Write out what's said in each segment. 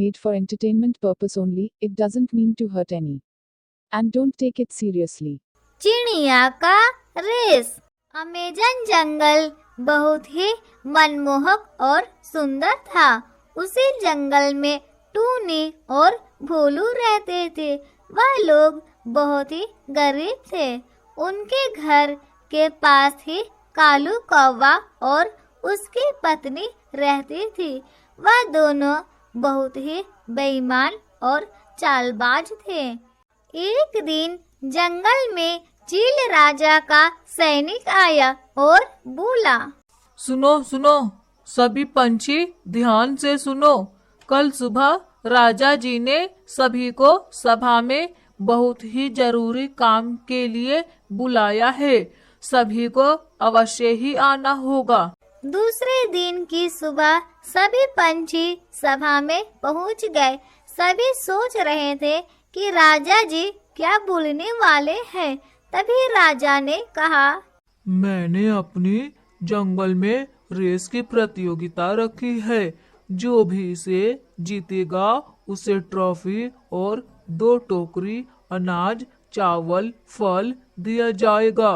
made for entertainment purpose only, it doesn't mean to hurt any. And don't take it seriously. चिड़िया का race. Amazon जंगल बहुत ही मनमोहक और सुंदर था। उसी जंगल में टूनी और भोलू रहते थे। वह लोग बहुत ही गरीब थे। उनके घर के पास ही कालू कौवा और उसकी पत्नी रहती थी। वह दोनों बहुत ही बेईमान और चालबाज थे। एक दिन जंगल में चील राजा का सैनिक आया और बोला, सुनो सुनो सभी पंछी, ध्यान से सुनो। कल सुबह राजा जी ने सभी को सभा में बहुत ही जरूरी काम के लिए बुलाया है। सभी को अवश्य ही आना होगा। दूसरे दिन की सुबह सभी पंछी सभा में पहुंच गए। सभी सोच रहे थे कि राजा जी क्या बोलने वाले हैं। तभी राजा ने कहा, मैंने अपनी जंगल में रेस की प्रतियोगिता रखी है। जो भी इसे जीतेगा उसे ट्रॉफी और 2 टोकरी अनाज, चावल, फल दिया जाएगा।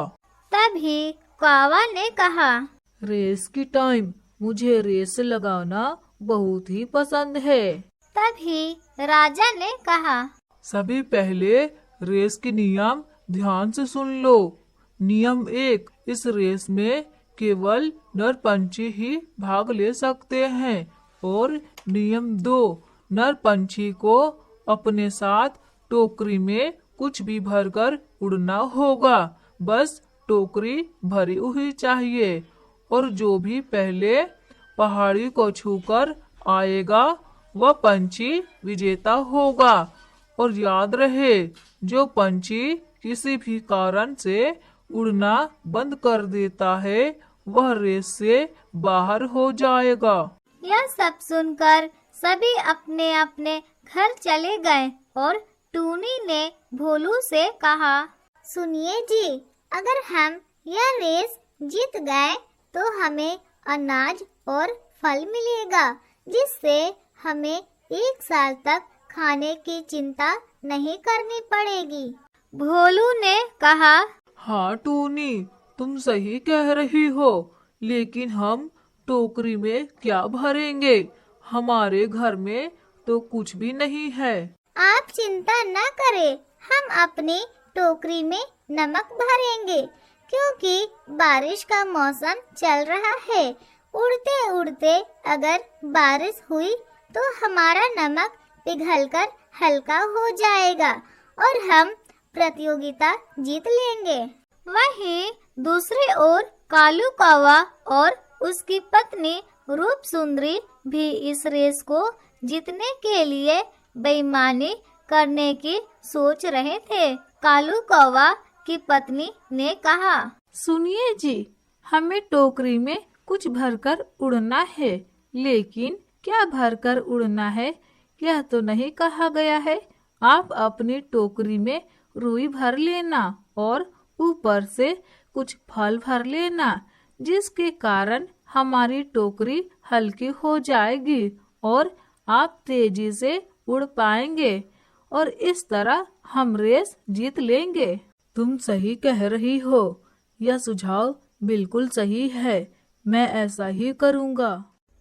तभी कौवा ने कहा, रेस की टाइम, मुझे रेस लगाना बहुत ही पसंद है। तभी राजा ने कहा, सभी पहले रेस के नियम ध्यान से सुन लो। नियम 1, इस रेस में केवल नर पंछी ही भाग ले सकते हैं। और नियम 2, नर पंछी को अपने साथ टोकरी में कुछ भी भरकर उड़ना होगा। बस टोकरी भरी हुई चाहिए। और जो भी पहले पहाड़ी को छूकर आएगा वह पंछी विजेता होगा। और याद रहे, जो पंछी किसी भी कारण से उड़ना बंद कर देता है वह रेस से बाहर हो जाएगा। यह सब सुनकर सभी अपने अपने घर चले गए और टूनी ने भोलू से कहा, सुनिए जी, अगर हम यह रेस जीत गए तो हमें अनाज और फल मिलेगा, जिससे हमें 1 साल तक खाने की चिंता नहीं करनी पड़ेगी। भोलू ने कहा, हाँ टूनी, तुम सही कह रही हो, लेकिन हम टोकरी में क्या भरेंगे? हमारे घर में तो कुछ भी नहीं है। आप चिंता न करें, हम अपनी टोकरी में नमक भरेंगे, क्योंकि बारिश का मौसम चल रहा है। उड़ते उड़ते अगर बारिश हुई तो हमारा नमक पिघलकर हल्का हो जाएगा और हम प्रतियोगिता जीत लेंगे। वहीं दूसरी ओर कालू कौवा और उसकी पत्नी रूप सुंदरी भी इस रेस को जीतने के लिए बेईमानी करने की सोच रहे थे। कालू कौवा की पत्नी ने कहा, सुनिए जी, हमें टोकरी में कुछ भरकर उड़ना है, लेकिन क्या भरकर उड़ना है यह तो नहीं कहा गया है। आप अपनी टोकरी में रुई भर लेना और ऊपर से कुछ फल भर लेना, जिसके कारण हमारी टोकरी हल्की हो जाएगी और आप तेजी से उड़ पाएंगे और इस तरह हम रेस जीत लेंगे। तुम सही कह रही हो, यह सुझाव बिल्कुल सही है, मैं ऐसा ही करूँगा।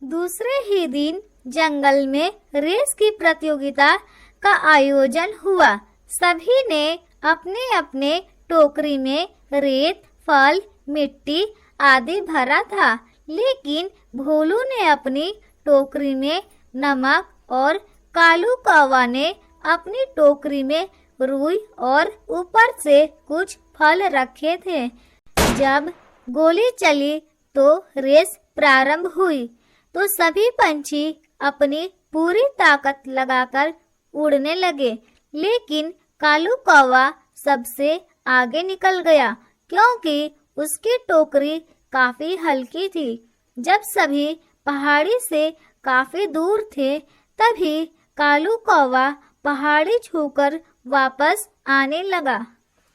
दूसरे ही दिन जंगल में रेस की प्रतियोगिता का आयोजन हुआ। सभी ने अपने अपने टोकरी में रेत, फल, मिट्टी आदि भरा था, लेकिन भोलू ने अपनी टोकरी में नमक और कालू कौवा ने अपनी टोकरी में रुई और ऊपर से कुछ फल रखे थे। जब गोली चली तो रेस प्रारंभ हुई तो सभी पंछी अपनी पूरी ताकत लगाकर उड़ने लगे, लेकिन कालू कौवा सबसे आगे निकल गया क्योंकि उसकी टोकरी काफी हल्की थी। जब सभी पहाड़ी से काफी दूर थे तभी कालू कौवा पहाड़ी छूकर वापस आने लगा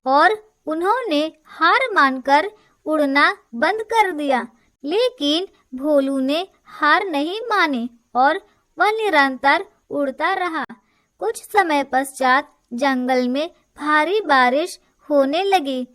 और उन्होंने हार मानकर उड़ना बंद कर दिया। लेकिन भोलू ने हार नहीं मानी और वह निरंतर उड़ता रहा। कुछ समय पश्चात जंगल में भारी बारिश होने लगी,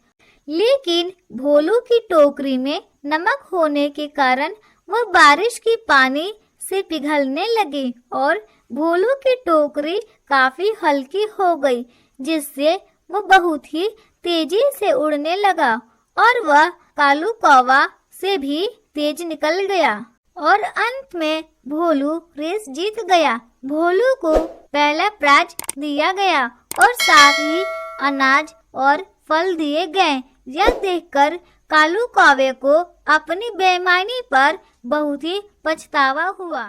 लेकिन भोलू की टोकरी में नमक होने के कारण वह बारिश की पानी से पिघलने लगी और भोलू की टोकरी काफी हल्की हो गई, जिससे वह बहुत ही तेजी से उड़ने लगा और वह कालू कौवा से भी तेज निकल गया और अंत में भोलू रेस जीत गया। भोलू को पहला प्राइज दिया गया और साथ ही अनाज और फल दिए गए। यह देखकर कालू कौवे को अपनी बेईमानी पर बहुत ही पछतावा हुआ।